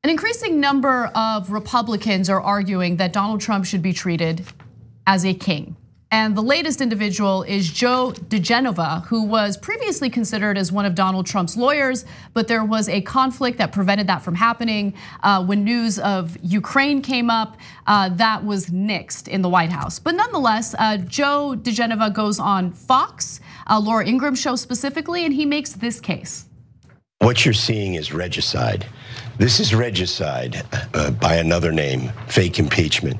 An increasing number of Republicans are arguing that Donald Trump should be treated as a king. And the latest individual is Joe diGenova, who was previously considered as one of Donald Trump's lawyers, but there was a conflict that prevented that from happening. When news of Ukraine came up, that was nixed in the White House. But nonetheless, Joe diGenova goes on Fox, Laura Ingraham's show specifically, and he makes this case. What you're seeing is regicide. This is regicide by another name, fake impeachment.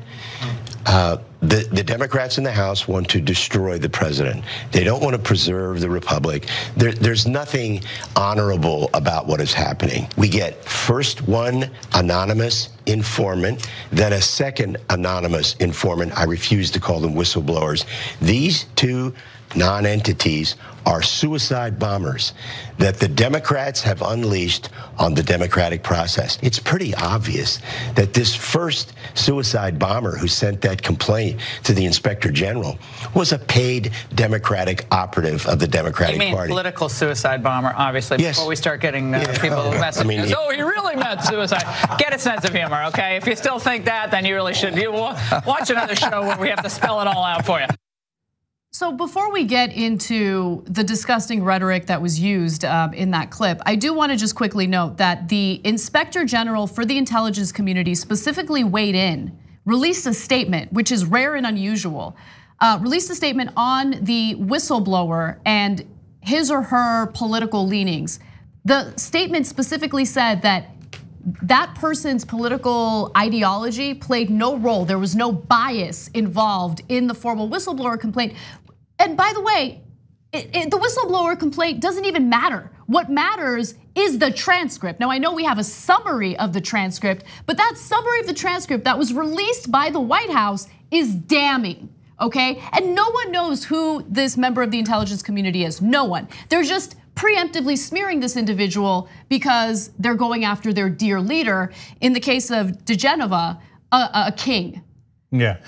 The Democrats in the House want to destroy the president. They don't want to preserve the republic. There's nothing honorable about what is happening. We get first one anonymous informant, then a second anonymous informant. I refuse to call them whistleblowers. These two non-entities are suicide bombers that the Democrats have unleashed on the democratic process. It's pretty obvious that this first suicide bomber who sent that complaint to the Inspector General was a paid Democratic operative of the Democratic Party. You mean political suicide bomber, obviously, yes. Before we start getting people messages. Oh, he really meant suicide. Get a sense of humor, okay? If you still think that, then you really should. Watch another show where we have to spell it all out for you. So before we get into the disgusting rhetoric that was used in that clip, I do want to just quickly note that the Inspector General for the intelligence community specifically weighed in, released a statement, which is rare and unusual, released a statement on the whistleblower and his or her political leanings. The statement specifically said that that person's political ideology played no role. There was no bias involved in the formal whistleblower complaint. And by the way, the whistleblower complaint doesn't even matter. What matters is the transcript. Now, I know we have a summary of the transcript, but that summary of the transcript that was released by the White House is damning, okay? And no one knows who this member of the intelligence community is, no one. They're just preemptively smearing this individual because they're going after their dear leader. In the case of diGenova, a king. Yeah.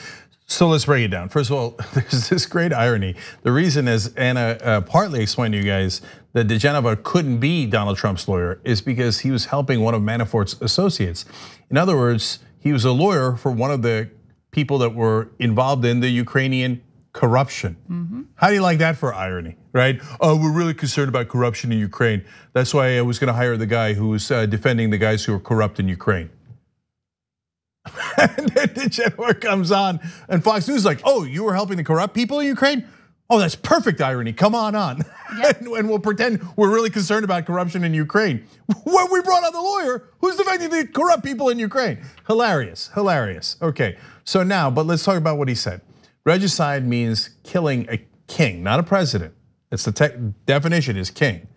So let's break it down. First of all, there's this great irony. The reason is Anna partly explained to you guys that diGenova couldn't be Donald Trump's lawyer is because he was helping one of Manafort's associates. In other words, he was a lawyer for one of the people that were involved in the Ukrainian corruption. How do you like that for irony, right? Oh, we're really concerned about corruption in Ukraine. That's why I was gonna hire the guy who was defending the guys who were corrupt in Ukraine. And then diGenova comes on and Fox News is like, oh, you were helping the corrupt people in Ukraine? Oh, that's perfect irony, come on. Yep. And we'll pretend we're really concerned about corruption in Ukraine. When we brought on the lawyer who's defending the corrupt people in Ukraine. Hilarious, hilarious. Okay, so now, but let's talk about what he said. Regicide means killing a king, not a president. It's the definition is king.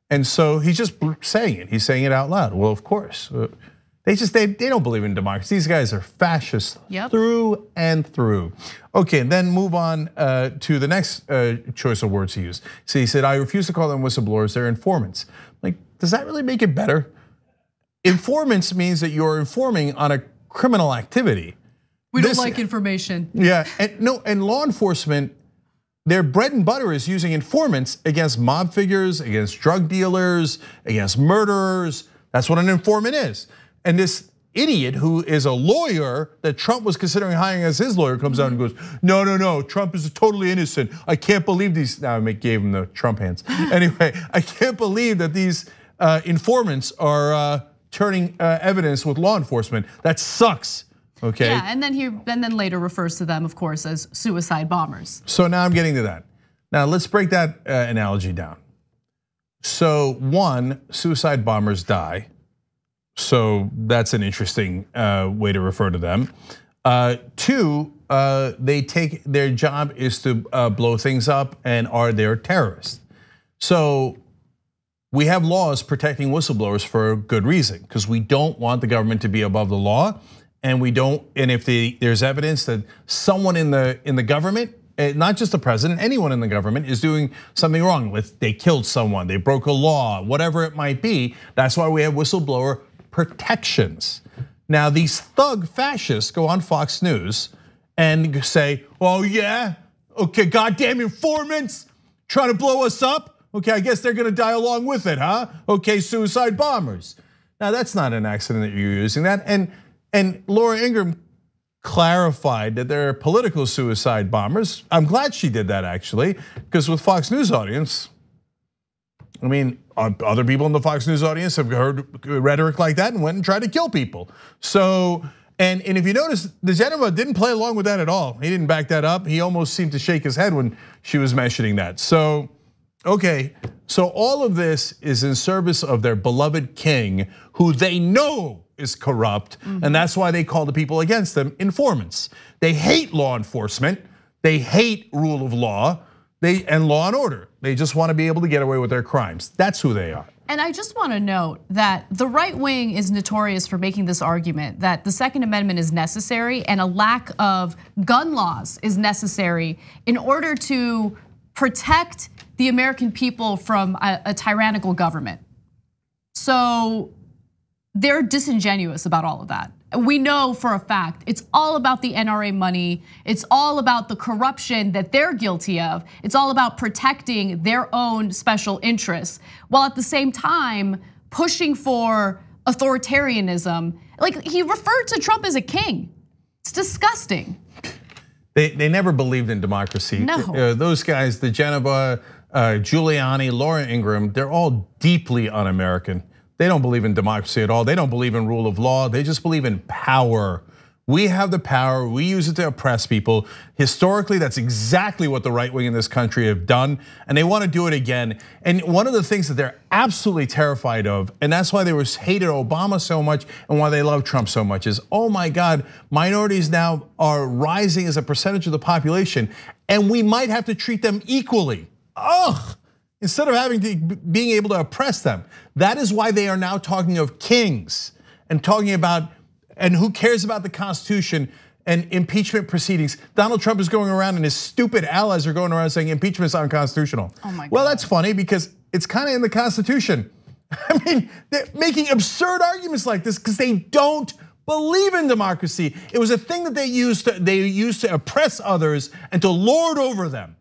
And so he's just saying it, he's saying it out loud. Well, of course. They don't believe in democracy. These guys are fascists through and through. Okay, then move on to the next choice of words he used. So he said, I refuse to call them whistleblowers, they're informants. Like, does that really make it better? Informants means that you're informing on a criminal activity. We don't like information. Yeah, and law enforcement, their bread and butter is using informants against mob figures, against drug dealers, against murderers. That's what an informant is. And this idiot who is a lawyer that Trump was considering hiring as his lawyer comes out and goes, no, Trump is totally innocent. I can't believe these, now I gave him the Trump hands. Anyway, I can't believe that these informants are turning evidence with law enforcement. That sucks, okay? Yeah, and then later refers to them, of course, as suicide bombers. So now I'm getting to that. Now let's break that analogy down. So one, suicide bombers die. So that's an interesting way to refer to them. Two, their job is to blow things up and are they terrorists. So we have laws protecting whistleblowers for good reason, because we don't want the government to be above the law, and if there's evidence that someone in the government, not just the president, anyone in the government is doing something wrong. They killed someone, they broke a law, whatever it might be. That's why we have whistleblower protections. Now, these thug fascists go on Fox News and say, oh yeah, okay, goddamn informants trying to blow us up. Okay, I guess they're gonna die along with it, huh? Okay, suicide bombers. Now that's not an accident that you're using that. And Laura Ingraham clarified that they're political suicide bombers. I'm glad she did that actually, because with Fox News audience, I mean, other people in the Fox News audience have heard rhetoric like that and went and tried to kill people. So, and if you notice, diGenova didn't play along with that at all. He didn't back that up. He almost seemed to shake his head when she was mentioning that. So, okay, so all of this is in service of their beloved king, who they know is corrupt, and that's why they call the people against them informants. They hate law enforcement, they hate rule of law, and law and order. They just want to be able to get away with their crimes. That's who they are. And I just want to note that the right wing is notorious for making this argument that the Second Amendment is necessary and a lack of gun laws is necessary in order to protect the American people from a tyrannical government. So they're disingenuous about all of that. We know for a fact it's all about the NRA money. It's all about the corruption that they're guilty of. It's all about protecting their own special interests, while at the same time pushing for authoritarianism. Like, he referred to Trump as a king. It's disgusting. They never believed in democracy. No. Those guys, diGenova, Giuliani, Laura Ingraham, they're all deeply un-American. They don't believe in democracy at all. They don't believe in rule of law. They just believe in power. We have the power, we use it to oppress people. Historically, that's exactly what the right wing in this country have done, and they want to do it again. And one of the things that they're absolutely terrified of, and that's why they hated Obama so much and why they love Trump so much, is, oh my God, minorities now are rising as a percentage of the population, and we might have to treat them equally. Ugh. Instead of being able to oppress them. That is why they are now talking of kings and talking about, and who cares about the Constitution and impeachment proceedings. Donald Trump is going around and his stupid allies are going around saying impeachment is unconstitutional. Oh my God. Well, that's funny because it's kind of in the Constitution. I mean, they're making absurd arguments like this because they don't believe in democracy. It was a thing that they used to oppress others and to lord over them.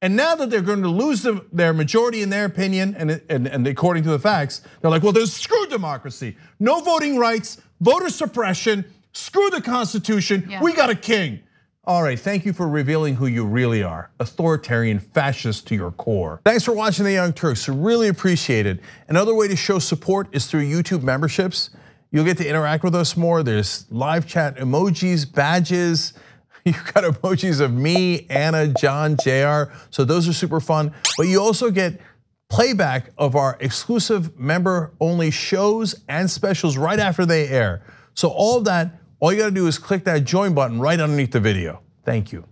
And now that they're going to lose their majority in their opinion, and according to the facts, they're like, well, there's screw democracy. No voting rights, voter suppression, screw the Constitution, we got a king. All right, thank you for revealing who you really are, authoritarian fascist to your core. Thanks for watching The Young Turks, really appreciate it. Another way to show support is through YouTube memberships. You'll get to interact with us more. There's live chat emojis, badges. You've got emojis of me, Anna, John, JR, so those are super fun. But you also get playback of our exclusive member-only shows and specials right after they air. So all of that, all you gotta do is click that join button right underneath the video. Thank you.